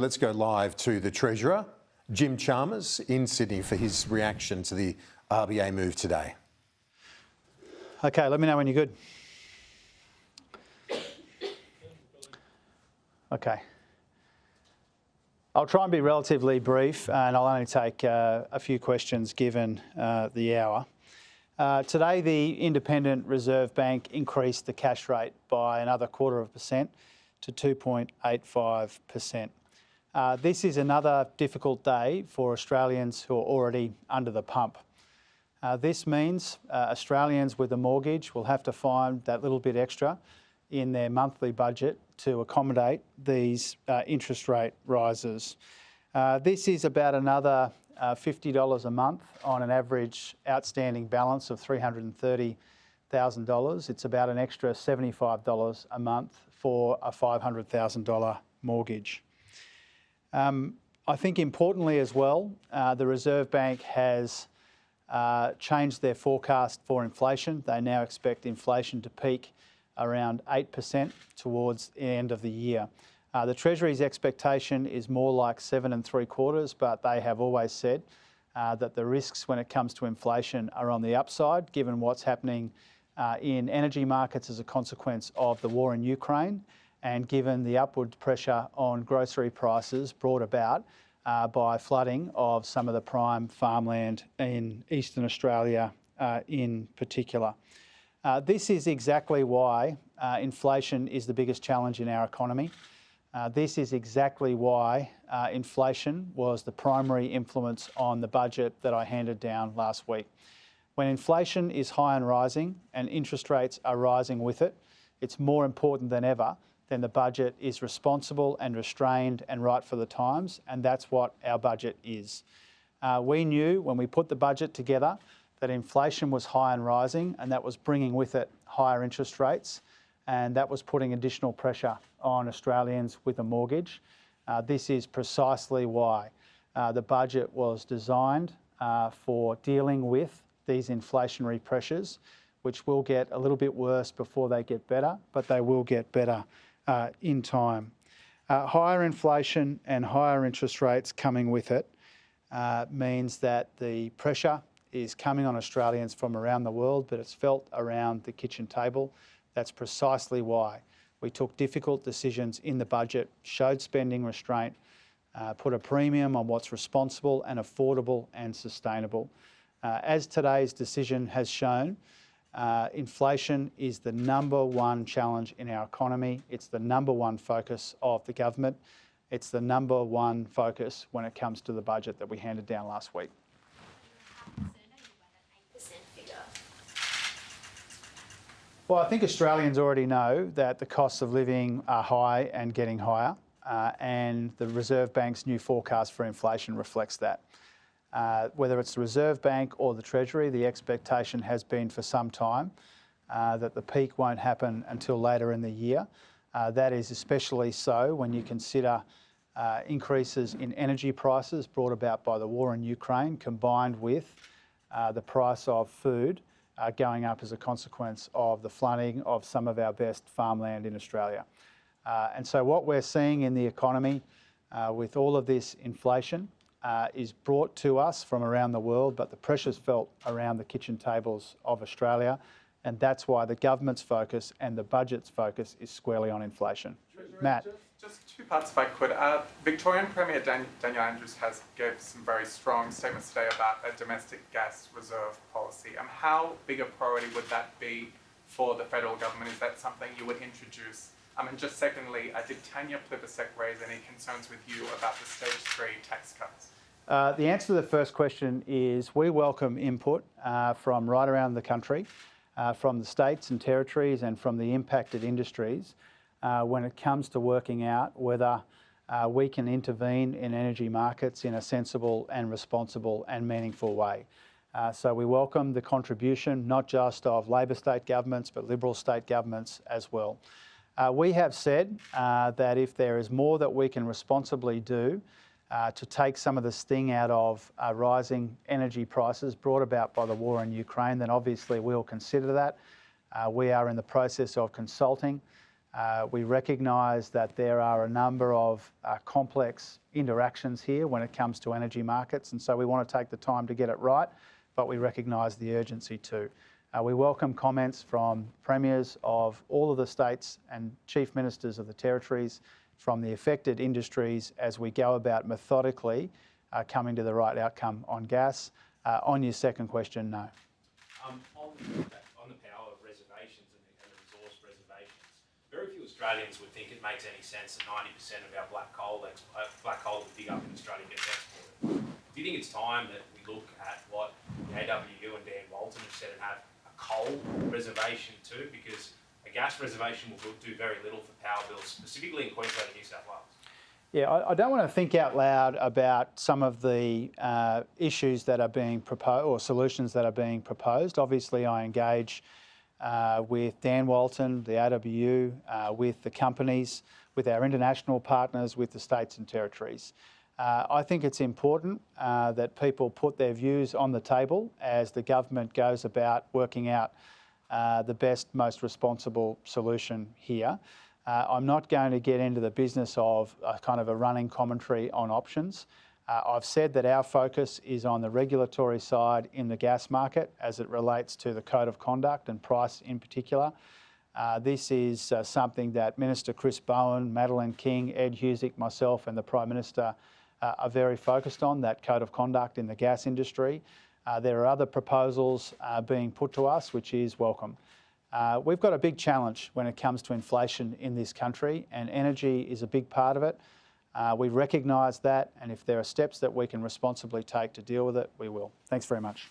Let's go live to the Treasurer, Jim Chalmers, in Sydney for his reaction to the RBA move today. Okay, let me know when you're good. Okay. I'll try and be relatively brief, and I'll only take a few questions given the hour. Today, the Independent Reserve Bank increased the cash rate by another 0.25% to 2.85%. This is another difficult day for Australians who are already under the pump. This means Australians with a mortgage will have to find that little bit extra in their monthly budget to accommodate these interest rate rises. This is about another $50 a month on an average outstanding balance of $330,000. It's about an extra $75 a month for a $500,000 mortgage. I think importantly as well, the Reserve Bank has changed their forecast for inflation. They now expect inflation to peak around 8% towards the end of the year. The Treasury's expectation is more like 7.75%, but they have always said that the risks when it comes to inflation are on the upside, given what's happening in energy markets as a consequence of the war in Ukraine, and given the upward pressure on grocery prices brought about by flooding of some of the prime farmland in Eastern Australia in particular. This is exactly why inflation is the biggest challenge in our economy. This is exactly why inflation was the primary influence on the budget that I handed down last week. When inflation is high and rising and interest rates are rising with it, it's more important than ever then the budget is responsible and restrained and right for the times, and that's what our budget is. We knew when we put the budget together that inflation was high and rising, and that was bringing with it higher interest rates, and that was putting additional pressure on Australians with a mortgage. This is precisely why the budget was designed for dealing with these inflationary pressures, which will get a little bit worse before they get better, but they will get better in time. Higher inflation and higher interest rates coming with it means that the pressure is coming on Australians from around the world, but it's felt around the kitchen table. That's precisely why we took difficult decisions in the budget, showed spending restraint, put a premium on what's responsible and affordable and sustainable. As today's decision has shown, inflation is the number one challenge in our economy. It's the number one focus of the government. It's the number one focus when it comes to the budget that we handed down last week. Well, I think Australians already know that the costs of living are high and getting higher, and the Reserve Bank's new forecast for inflation reflects that. Whether it's the Reserve Bank or the Treasury, the expectation has been for some time that the peak won't happen until later in the year. That is especially so when you consider increases in energy prices brought about by the war in Ukraine, combined with the price of food going up as a consequence of the flooding of some of our best farmland in Australia. And so what we're seeing in the economy with all of this inflation is brought to us from around the world, but the pressure's felt around the kitchen tables of Australia, and that's why the government's focus and the budget's focus is squarely on inflation. Matt? Just two parts if I could. Victorian Premier Daniel Andrews has gave some very strong statements today about a domestic gas reserve policy. How big a priority would that be for the federal government? Is that something you would introduce? And just secondly, did Tanya Plibersek raise any concerns with you about the stage 3 tax cuts? The answer to the first question is we welcome input from right around the country, from the states and territories and from the impacted industries when it comes to working out whether we can intervene in energy markets in a sensible and responsible and meaningful way. So we welcome the contribution not just of Labor state governments but Liberal state governments as well. We have said that if there is more that we can responsibly do to take some of the sting out of rising energy prices brought about by the war in Ukraine, then obviously we'll consider that. We are in the process of consulting We recognise that there are a number of complex interactions here when it comes to energy markets, and so we want to take the time to get it right, but we recognise the urgency too. We welcome comments from premiers of all of the states and chief ministers of the territories from the affected industries as we go about methodically coming to the right outcome on gas. On your second question, no. On the power of reservations and the resource reservations, very few Australians would think it makes any sense that 90% of our black coal we dig up in Australia gets exported. Do you think it's time that we look at what the AWU and Dan Walton have said and have a coal reservation too? Because a gas reservation will do very little for power bills, specifically in Queensland and New South Wales. Yeah, I don't want to think out loud about some of the issues that are being proposed or solutions that are being proposed. Obviously, I engage with Dan Walton, the AWU, with the companies, with our international partners, with the states and territories. I think it's important that people put their views on the table as the government goes about working out the best, most responsible solution here. I'm not going to get into the business of kind of a running commentary on options. I've said that our focus is on the regulatory side in the gas market as it relates to the code of conduct and price in particular. This is something that Minister Chris Bowen, Madeleine King, Ed Husic, myself and the Prime Minister are very focused on, that code of conduct in the gas industry. There are other proposals being put to us, which is welcome. We've got a big challenge when it comes to inflation in this country, and energy is a big part of it. We recognise that, and if there are steps that we can responsibly take to deal with it, we will. Thanks very much.